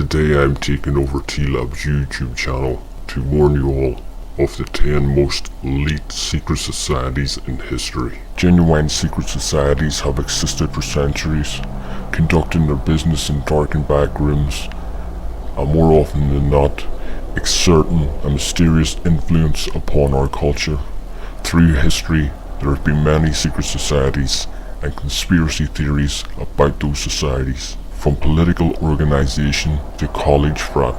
Today I'm taking over T-Lab's YouTube channel to warn you all of the 10 most elite secret societies in history. Genuine secret societies have existed for centuries, conducting their business in darkened back rooms, and more often than not, exerting a mysterious influence upon our culture. Through history, there have been many secret societies and conspiracy theories about those societies. From political organization to college frat,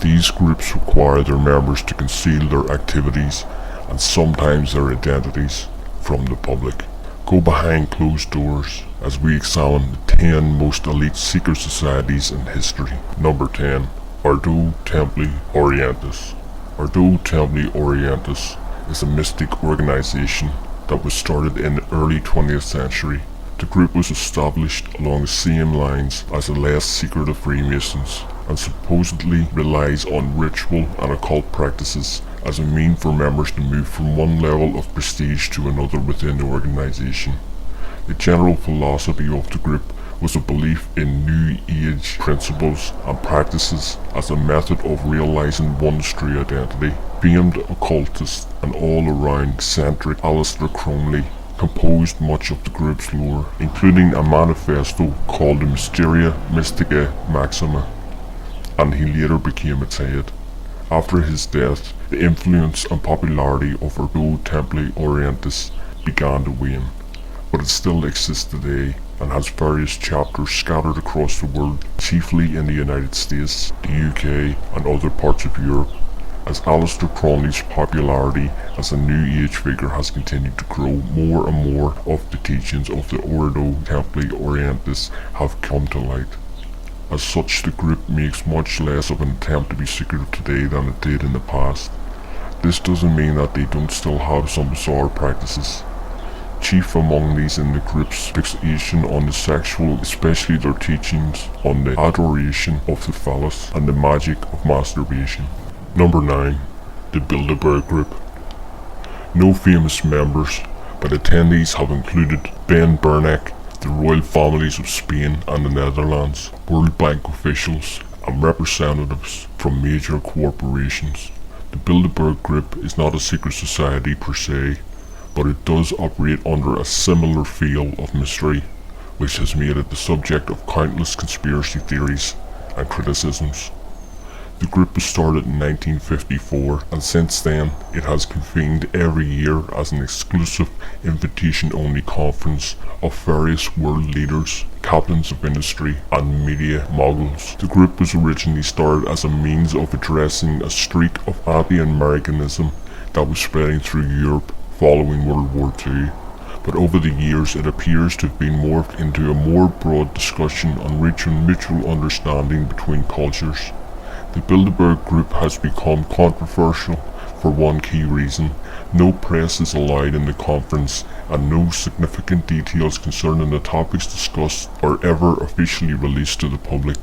these groups require their members to conceal their activities and sometimes their identities from the public. Go behind closed doors as we examine the 10 most elite secret societies in history. Number 10. Ordo Templi Orientis. Ordo Templi Orientis is a mystic organization that was started in the early 20th century. The group was established along the same lines as the less secretive Freemasons and supposedly relies on ritual and occult practices as a mean for members to move from one level of prestige to another within the organization. The general philosophy of the group was a belief in New Age principles and practices as a method of realizing one's true identity. Famed occultist and all-around eccentric Aleister Crowley composed much of the group's lore, including a manifesto called the Mysteria Mystica Maxima, and he later became its head. After his death, the influence and popularity of Ordo Templi Orientis began to wane, but it still exists today and has various chapters scattered across the world, chiefly in the United States, the UK, and other parts of Europe, as Aleister Crowley's popularity as a New Age figure has continued to grow. More and more of the teachings of the Ordo Templi Orientis have come to light. As such, the group makes much less of an attempt to be secretive today than it did in the past. This doesn't mean that they don't still have some bizarre practices. Chief among these in the group's fixation on the sexual, especially their teachings on the adoration of the phallus and the magic of masturbation. Number 9. The Bilderberg Group. No famous members, but attendees have included Ben Bernanke, the royal families of Spain and the Netherlands, World Bank officials, and representatives from major corporations. The Bilderberg Group is not a secret society per se, but it does operate under a similar feel of mystery, which has made it the subject of countless conspiracy theories and criticisms. The group was started in 1954, and since then it has convened every year as an exclusive invitation-only conference of various world leaders, captains of industry, and media moguls. The group was originally started as a means of addressing a streak of anti-Americanism that was spreading through Europe following World War II, but over the years it appears to have been morphed into a more broad discussion on reaching mutual understanding between cultures. The Bilderberg Group has become controversial for one key reason. No press is allowed in the conference, and no significant details concerning the topics discussed are ever officially released to the public.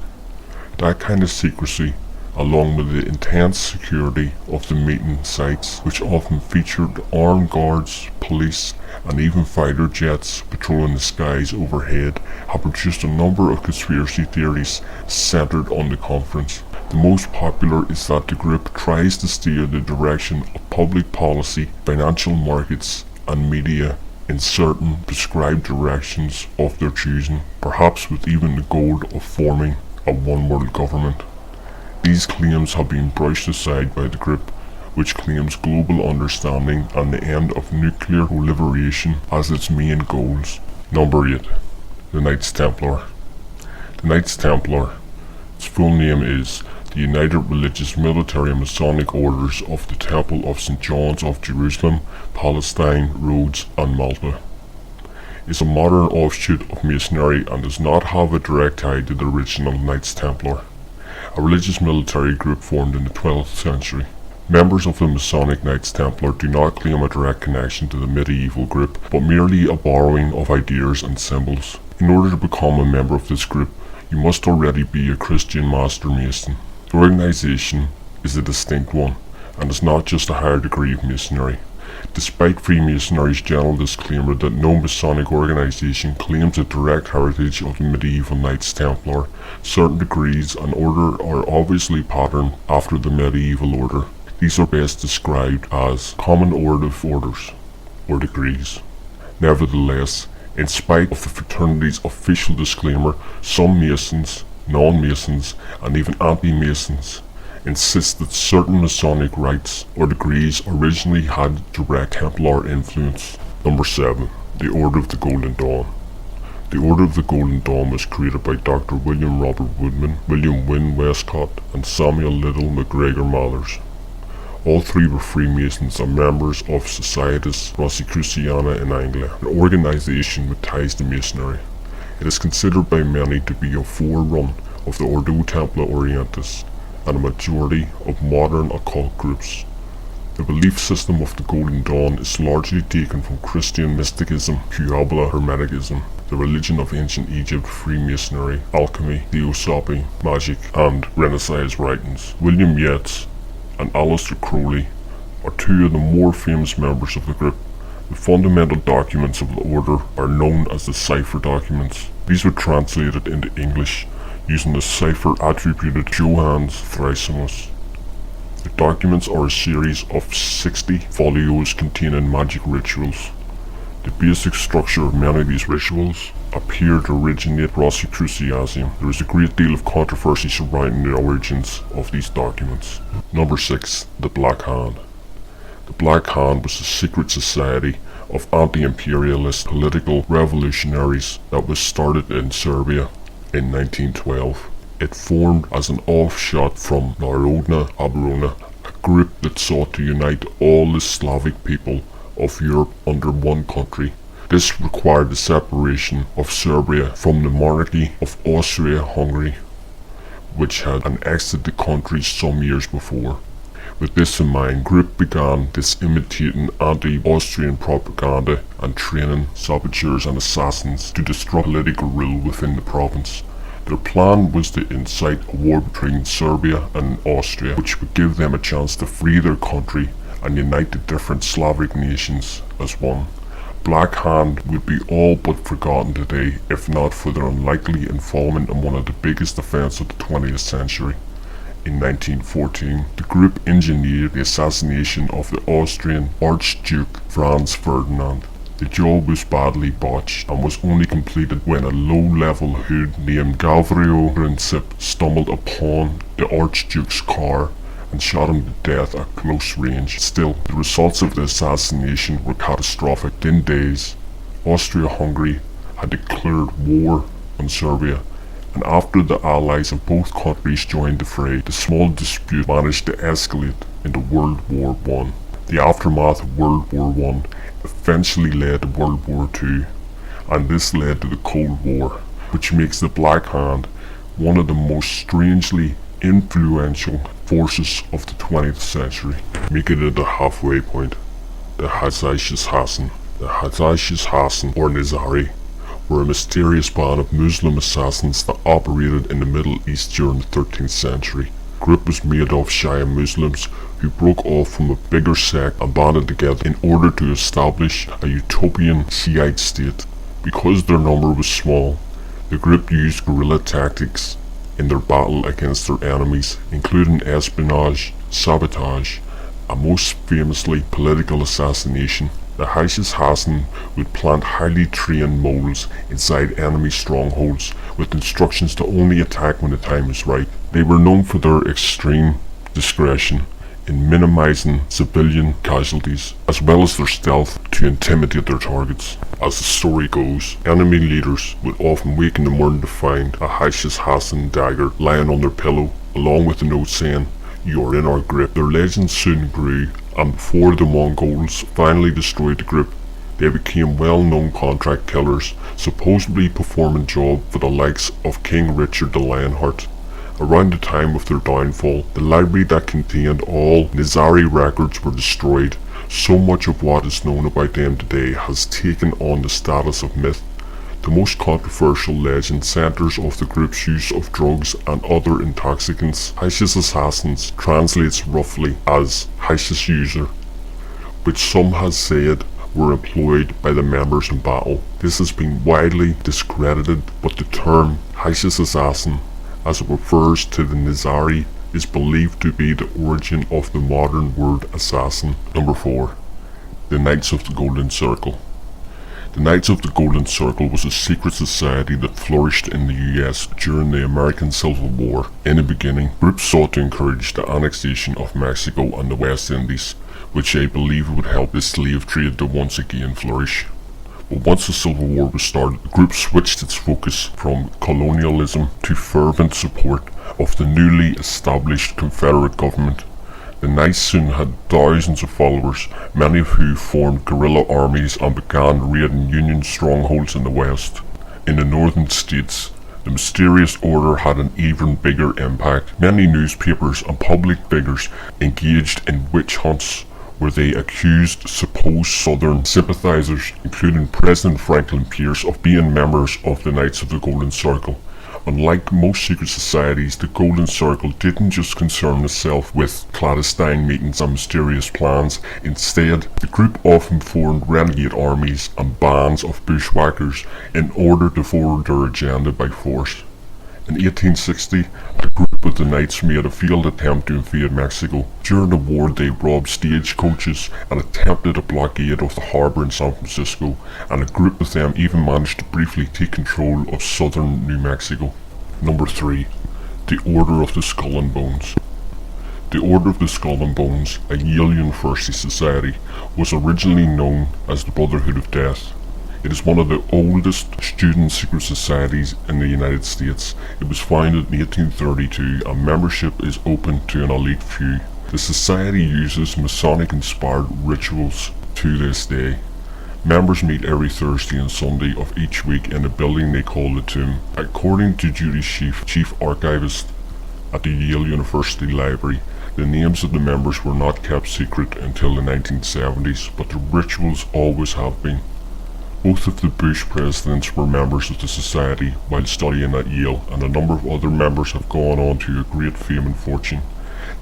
That kind of secrecy, along with the intense security of the meeting sites, which often featured armed guards, police, and even fighter jets patrolling the skies overhead, have produced a number of conspiracy theories centered on the conference. The most popular is that the group tries to steer the direction of public policy, financial markets, and media in certain prescribed directions of their choosing, perhaps with even the goal of forming a one-world government. These claims have been brushed aside by the group, which claims global understanding and the end of nuclear proliferation as its main goals. Number 8. The Knights Templar. The Knights Templar, its full name is the United Religious Military and Masonic Orders of the Temple of St. John's of Jerusalem, Palestine, Rhodes, and Malta, is a modern offshoot of Masonry and does not have a direct tie to the original Knights Templar, a religious military group formed in the 12th century. Members of the Masonic Knights Templar do not claim a direct connection to the medieval group, but merely a borrowing of ideas and symbols. In order to become a member of this group, you must already be a Christian Master Mason. The organization is a distinct one, and is not just a higher degree of Masonry. Despite Freemasonry's general disclaimer that no Masonic organization claims a direct heritage of the medieval Knights Templar, certain degrees and order are obviously patterned after the medieval order. These are best described as common orative orders, or degrees. Nevertheless, in spite of the fraternity's official disclaimer, some Masons, non-Masons, and even anti-Masons insist that certain Masonic rites or degrees originally had direct Templar influence. Number 7. The Order of the Golden Dawn. The Order of the Golden Dawn was created by Dr. William Robert Woodman, William Wynne Westcott, and Samuel Little MacGregor Mathers. All three were Freemasons and members of Societas Rosicruciana in England, an organization with ties to Masonry. It is considered by many to be a forerunner of the Ordo Templi Orientis and a majority of modern occult groups. The belief system of the Golden Dawn is largely taken from Christian mysticism, Puebla Hermeticism, the religion of ancient Egypt, Freemasonry, alchemy, theosophy, magic, and Renaissance writings. William Yeats and Aleister Crowley are two of the more famous members of the group. The fundamental documents of the order are known as the cipher documents. These were translated into English using the cipher attributed to Johannes Thrasymus. The documents are a series of 60 folios containing magic rituals. The basic structure of many of these rituals appear to originate Rosicrucianism. There is a great deal of controversy surrounding the origins of these documents. Number 6. The Black Hand. The Black Hand was a secret society of anti-imperialist political revolutionaries that was started in Serbia in 1912. It formed as an offshoot from Narodna Obrona, a group that sought to unite all the Slavic people of Europe under one country. This required the separation of Serbia from the monarchy of Austria-Hungary, which had annexed the country some years before. With this in mind, group began imitating anti-Austrian propaganda and training saboteurs and assassins to disrupt political rule within the province. Their plan was to incite a war between Serbia and Austria, which would give them a chance to free their country and unite the different Slavic nations as one. Black Hand would be all but forgotten today if not for their unlikely involvement in one of the biggest events of the 20th century. In 1914, the group engineered the assassination of the Austrian Archduke Franz Ferdinand. The job was badly botched and was only completed when a low-level hood named Gavrilo Princip stumbled upon the Archduke's car and shot him to death at close range. Still, the results of the assassination were catastrophic. Within days, Austria-Hungary had declared war on Serbia, and after the allies of both countries joined the fray, the small dispute managed to escalate into World War I. The aftermath of World War I eventually led to World War II, and this led to the Cold War, which makes the Black Hand one of the most strangely influential forces of the 20th century. Make it at the halfway point. The Hashishis Hassan. The Hashishis Hassan, or Nizari, were a mysterious band of Muslim assassins that operated in the Middle East during the 13th century. The group was made of Shia Muslims who broke off from a bigger sect and banded together in order to establish a utopian Shiite state. Because their number was small, the group used guerrilla tactics in their battle against their enemies, including espionage, sabotage, and most famously political assassination. The Hashishis Hassan would plant highly trained moles inside enemy strongholds with instructions to only attack when the time is right. They were known for their extreme discretion in minimizing civilian casualties, as well as their stealth to intimidate their targets. As the story goes, enemy leaders would often wake in the morning to find a Hashishis Hassan dagger lying on their pillow, along with a note saying, "You are in our grip." Their legend soon grew, and before the Mongols finally destroyed the group, they became well-known contract killers, supposedly performing jobs for the likes of King Richard the Lionheart. Around the time of their downfall, the library that contained all Nizari records were destroyed. So much of what is known about them today has taken on the status of myth. The most controversial legend centers of the group's use of drugs and other intoxicants. Hashishis Hassans translates roughly as Hashish user, which some has said were employed by the members in battle. This has been widely discredited, but the term Isis assassin, as it refers to the Nizari, is believed to be the origin of the modern word assassin. Number 4. The Knights of the Golden Circle. The Knights of the Golden Circle was a secret society that flourished in the US during the American Civil War. In the beginning, groups sought to encourage the annexation of Mexico and the West Indies, which they believed would help the slave trade to once again flourish. But once the Civil War was started, the group switched its focus from colonialism to fervent support of the newly established Confederate government. The Knights soon had thousands of followers, many of who formed guerrilla armies and began raiding Union strongholds in the West. In the northern states, the mysterious order had an even bigger impact. Many newspapers and public figures engaged in witch hunts where they accused supposed Southern sympathizers, including President Franklin Pierce, of being members of the Knights of the Golden Circle. Unlike most secret societies, the Golden Circle didn't just concern itself with clandestine meetings and mysterious plans. Instead, the group often formed renegade armies and bands of bushwhackers in order to forward their agenda by force. In 1860, a group of the Knights made a failed attempt to invade Mexico. During the war, they robbed stagecoaches and attempted a blockade of the harbor in San Francisco, and a group of them even managed to briefly take control of southern New Mexico. Number 3. The Order of the Skull and Bones. The Order of the Skull and Bones, a Yale University society, was originally known as the Brotherhood of Death. It is one of the oldest student secret societies in the United States. It was founded in 1832 and membership is open to an elite few. The society uses Masonic-inspired rituals to this day. Members meet every Thursday and Sunday of each week in a building they call the Tomb. According to Judy Sheaf, chief archivist at the Yale University Library, the names of the members were not kept secret until the 1970s, but the rituals always have been. Both of the Bush presidents were members of the society while studying at Yale, and a number of other members have gone on to a great fame and fortune.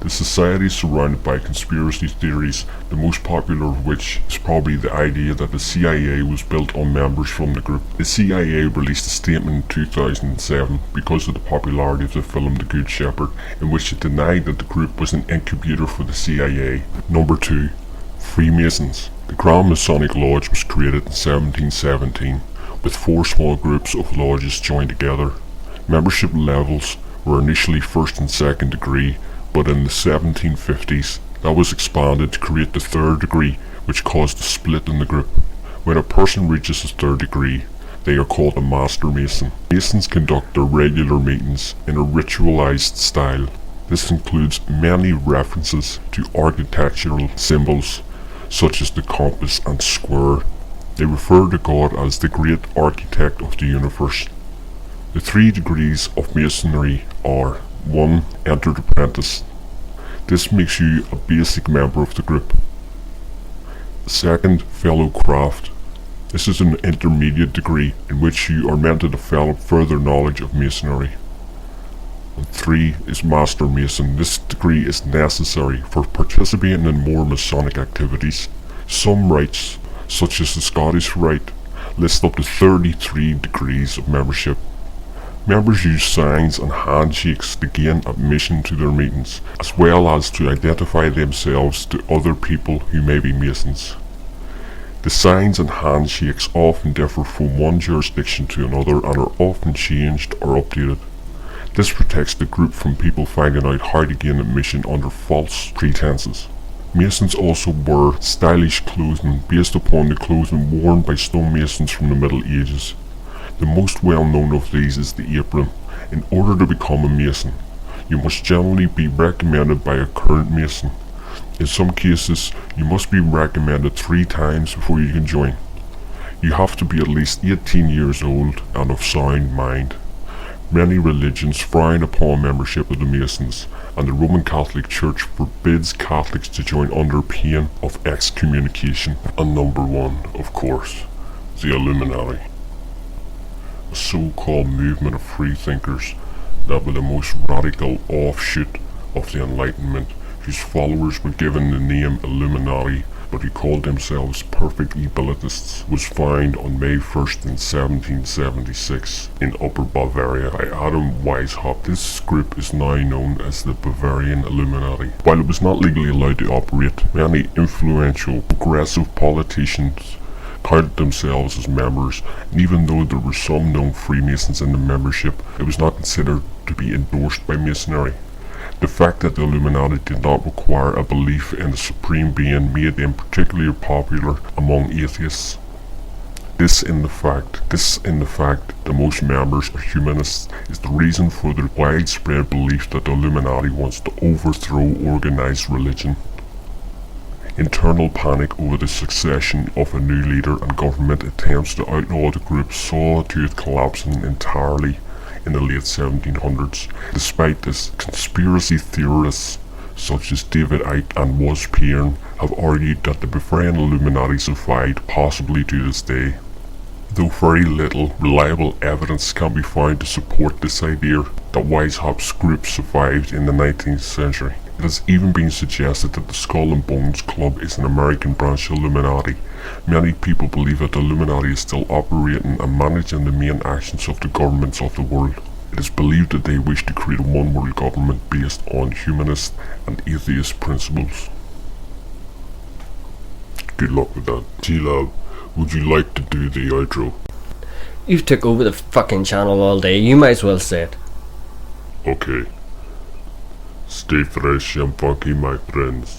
The society is surrounded by conspiracy theories, the most popular of which is probably the idea that the CIA was built on members from the group. The CIA released a statement in 2007 because of the popularity of the film The Good Shepherd, in which it denied that the group was an incubator for the CIA. Number 2. Freemasons. The Grand Masonic Lodge was created in 1717, with 4 small groups of lodges joined together. Membership levels were initially first and second degree, but in the 1750s that was expanded to create the third degree, which caused a split in the group. When a person reaches the third degree, they are called a Master Mason. Masons conduct their regular meetings in a ritualized style. This includes many references to architectural symbols such as the compass and square. They refer to God as the great architect of the universe. The 3 degrees of Masonry are: 1. Entered apprentice. This makes you a basic member of the group. 2nd. Fellow craft. This is an intermediate degree in which you are meant to develop further knowledge of Masonry. And 3 is Master Mason. This degree is necessary for participating in more Masonic activities. Some rites, such as the Scottish Rite, list up to 33 degrees of membership. Members use signs and handshakes to gain admission to their meetings, as well as to identify themselves to other people who may be Masons. The signs and handshakes often differ from one jurisdiction to another and are often changed or updated. This protects the group from people finding out how to gain admission under false pretenses. Masons also wear stylish clothing based upon the clothing worn by stonemasons from the Middle Ages. The most well known of these is the apron. In order to become a Mason, you must generally be recommended by a current Mason. In some cases, you must be recommended 3 times before you can join. You have to be at least 18 years old and of sound mind. Many religions frown upon membership of the Masons, and the Roman Catholic Church forbids Catholics to join under pain of excommunication. And number 1, of course, the Illuminati. A so-called movement of freethinkers that were the most radical offshoot of the Enlightenment, whose followers were given the name Illuminati but who called themselves perfect abilitists, was found on May 1st in 1776 in Upper Bavaria by Adam Weishaupt. This group is now known as the Bavarian Illuminati. While it was not legally allowed to operate, many influential progressive politicians counted themselves as members, and even though there were some known Freemasons in the membership, it was not considered to be endorsed by Masonry. The fact that the Illuminati did not require a belief in a supreme being made them particularly popular among atheists. This in the fact that most members are humanists is the reason for the widespread belief that the Illuminati wants to overthrow organized religion. Internal panic over the succession of a new leader and government attempts to outlaw the group saw to it collapsing entirely in the late 1700s. Despite this, conspiracy theorists such as David Icke and Wuz Pearn have argued that the Bavarian Illuminati survived, possibly to this day, though very little reliable evidence can be found to support this idea that Weishaupt's group survived in the 19th century. It has even been suggested that the Skull and Bones Club is an American branch of Illuminati. Many people believe that the Illuminati is still operating and managing the main actions of the governments of the world. It is believed that they wish to create a one-world government based on humanist and atheist principles. Good luck with that. G-Lab, would you like to do the outro? You took over the fucking channel all day, you might as well say it. Okay. Stay fresh and funky, my friends.